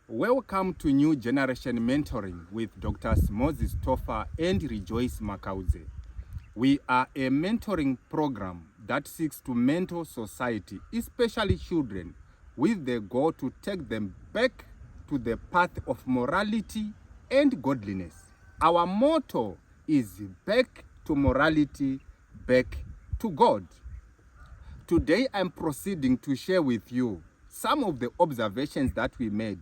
Welcome to New Generation Mentoring with Drs. Moses Toffa and Rejoice Makauze. We are a mentoring program that seeks to mentor society, especially children, with the goal to take them back to the path of morality and godliness. Our motto is back to morality, back to God. Today I'm proceeding to share with you some of the observations that we made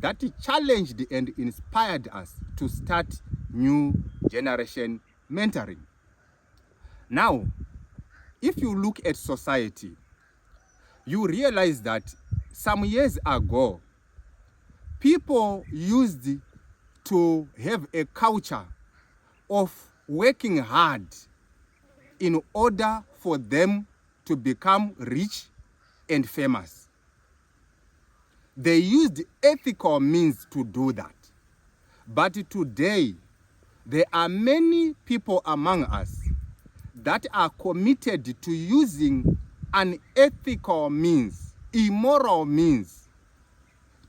that challenged and inspired us to start New Generation Mentoring. Now, if you look at society, you realize that some years ago, people used to have a culture of working hard in order for them to become rich and famous. They used ethical means to do that. But today, there are many people among us that are committed to using unethical means, immoral means,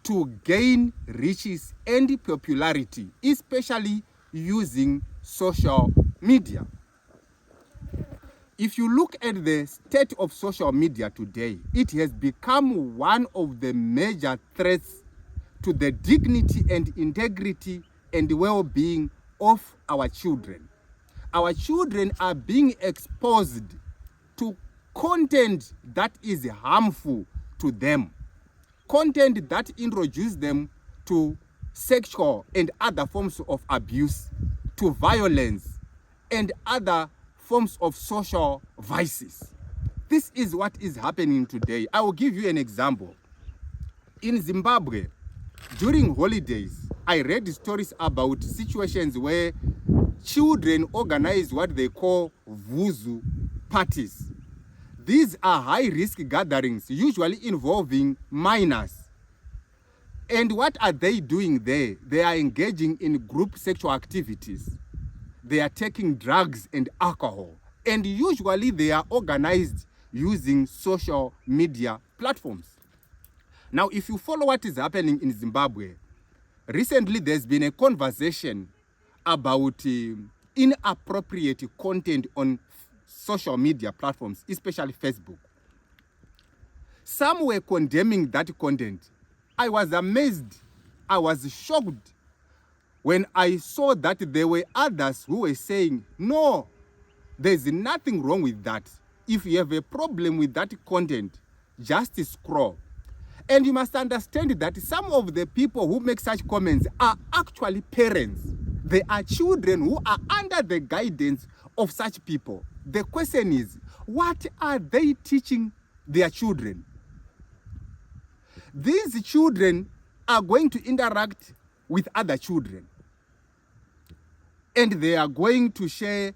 to gain riches and popularity, especially using social media. If you look at the state of social media today, it has become one of the major threats to the dignity and integrity and well-being of our children. Our children are being exposed to content that is harmful to them, content that introduces them to sexual and other forms of abuse, to violence and other forms of social vices. This is what is happening today. I will give you an example. In Zimbabwe, during holidays, I read stories about situations where children organize what they call vuzu parties. These are high-risk gatherings, usually involving minors. And what are they doing there? They are engaging in group sexual activities. They are taking drugs and alcohol. And usually they are organized using social media platforms. Now, if you follow what is happening in Zimbabwe, recently there's been a conversation about inappropriate content on social media platforms, especially Facebook. Some were condemning that content. I was amazed. I was shocked when I saw that there were others who were saying, no, there's nothing wrong with that. If you have a problem with that content, just scroll. And you must understand that some of the people who make such comments are actually parents. They are children who are under the guidance of such people. The question is, what are they teaching their children? These children are going to interact with other children. And they are going to share,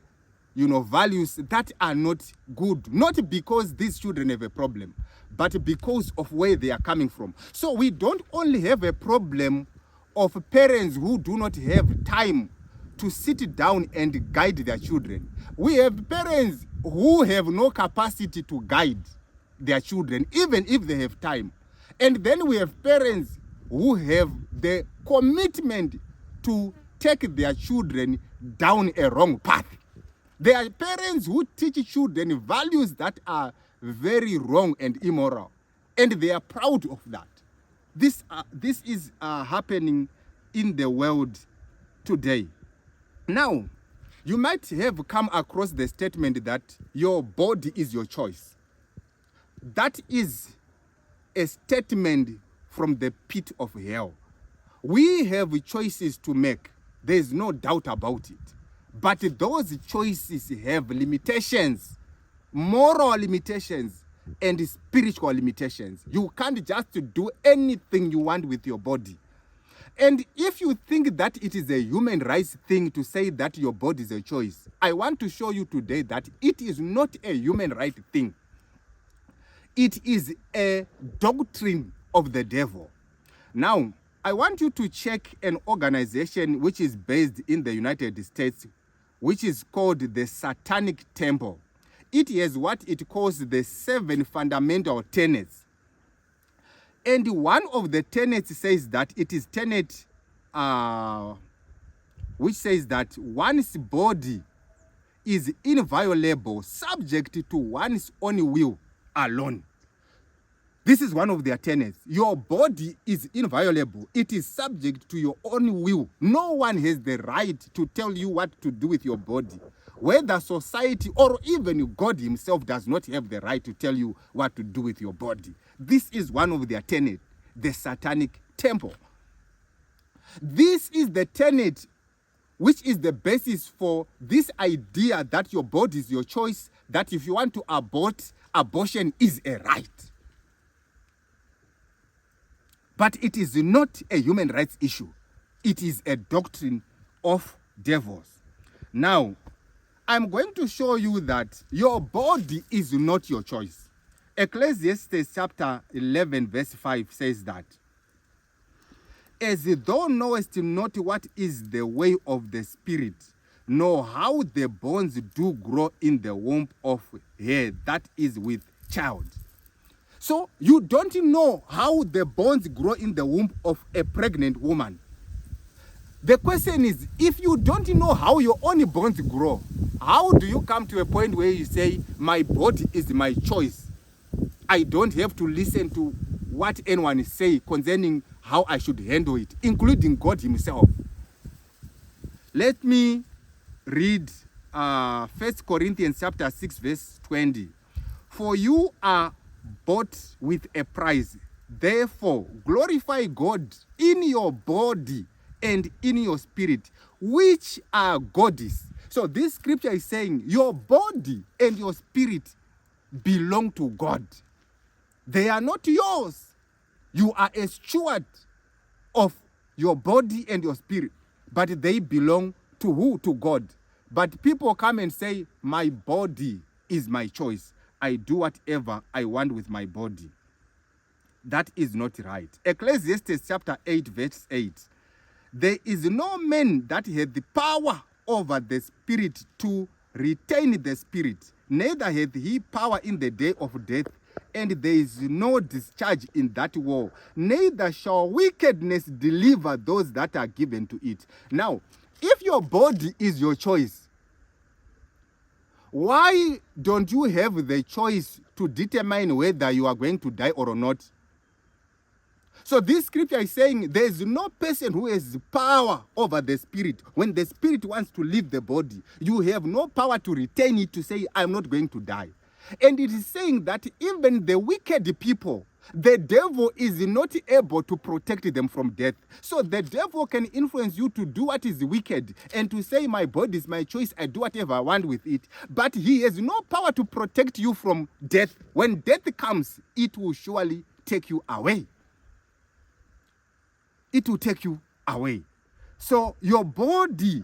values that are not good. Not because these children have a problem, but because of where they are coming from. So we don't only have a problem of parents who do not have time to sit down and guide their children. We have parents who have no capacity to guide their children, even if they have time. And then we have parents who have the commitment to take their children down a wrong path. There are parents who teach children values that are very wrong and immoral, and they are proud of that. This is happening in the world today. Now, you might have come across the statement that your body is your choice. That is a statement from the pit of hell. We have choices to make. There is no doubt about it. But those choices have limitations, moral limitations, and spiritual limitations. You can't just do anything you want with your body. And if you think that it is a human rights thing to say that your body is a choice, I want to show you today that it is not a human right thing. It is a doctrine of the devil. Now, I want you to check an organization which is based in the United States, which is called the Satanic Temple. It has what it calls the 7 fundamental tenets. And one of the tenets says that it is tenet which says that one's body is inviolable, subject to one's own will alone. This is one of their tenets. Your body is inviolable. It is subject to your own will. No one has the right to tell you what to do with your body. Whether society or even God himself does not have the right to tell you what to do with your body. This is one of their tenets, the Satanic Temple. This is the tenet which is the basis for this idea that your body is your choice, that if you want to abort, abortion is a right. But it is not a human rights issue. It is a doctrine of devils. Now, I'm going to show you that your body is not your choice. Ecclesiastes chapter 11 verse 5 says that, as thou knowest not what is the way of the spirit, nor how the bones do grow in the womb of her that is with child. So you don't know how the bones grow in the womb of a pregnant woman. The question is, if you don't know how your own bones grow, how do you come to a point where you say, my body is my choice? I don't have to listen to what anyone say concerning how I should handle it, including God himself. Let me read 1 Corinthians chapter 6 verse 20. For you are bought with a price. Therefore, glorify God in your body and in your spirit, which are God's. So this scripture is saying your body and your spirit belong to God. They are not yours. You are a steward of your body and your spirit, but they belong to who? To God. But people come and say, my body is my choice. I do whatever I want with my body. That is not right. Ecclesiastes chapter 8 verse 8. There is no man that hath the power over the spirit to retain the spirit, neither hath he power in the day of death, and there is no discharge in that war, neither shall wickedness deliver those that are given to it. Now, if your body is your choice, why don't you have the choice to determine whether you are going to die or not? So this scripture is saying there is no person who has power over the spirit. When the spirit wants to leave the body, you have no power to retain it to say, I'm not going to die. And it is saying that even the wicked people, the devil is not able to protect them from death. So the devil can influence you to do what is wicked and to say, my body is my choice, I do whatever I want with it. But he has no power to protect you from death. When death comes, it will surely take you away. It will take you away. So your body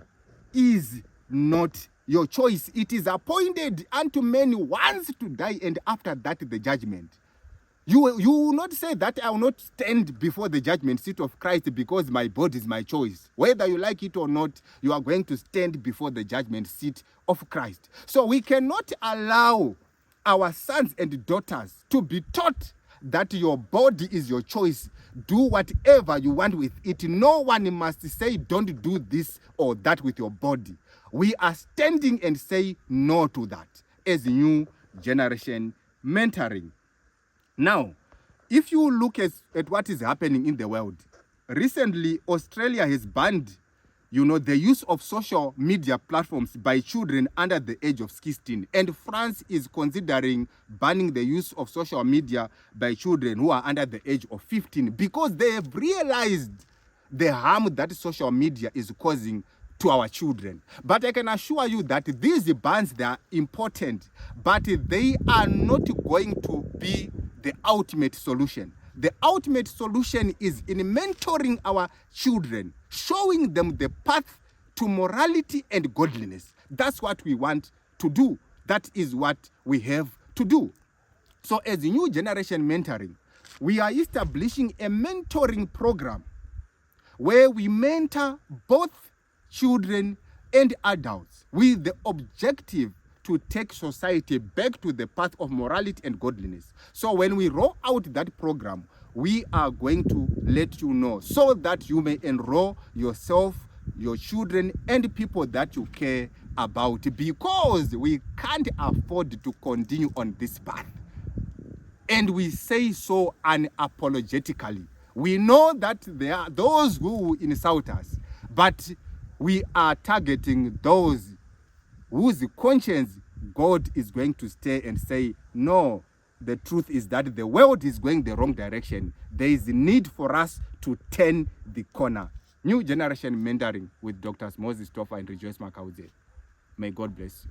is not your choice. It is appointed unto men once to die, and after that the judgment. You will not say that I will not stand before the judgment seat of Christ because my body is my choice. Whether you like it or not, you are going to stand before the judgment seat of Christ. So we cannot allow our sons and daughters to be taught that your body is your choice. Do whatever you want with it. No one must say don't do this or that with your body. We are standing and say no to that as new generation mentoring. Now, if you look at what is happening in the world, recently Australia has banned, the use of social media platforms by children under the age of 16. And France is considering banning the use of social media by children who are under the age of 15 because they have realized the harm that social media is causing to our children. But I can assure you that these bans, they are important, but they are not going to be the ultimate solution. The ultimate solution is in mentoring our children, showing them the path to morality and godliness. That's what we want to do. That is what we have to do. So as new generation mentoring, we are establishing a mentoring program where we mentor both children and adults with the objective to take society back to the path of morality and godliness. So when we roll out that program, we are going to let you know so that you may enroll yourself, your children, and people that you care about, because we can't afford to continue on this path. And we say so unapologetically. We know that there are those who insult us, but we are targeting those whose conscience God is going to stay and say, no, the truth is that the world is going the wrong direction. There is a need for us to turn the corner. New Generation Mentoring with Drs. Moses Toffa and Rejoice Makauze. May God bless you.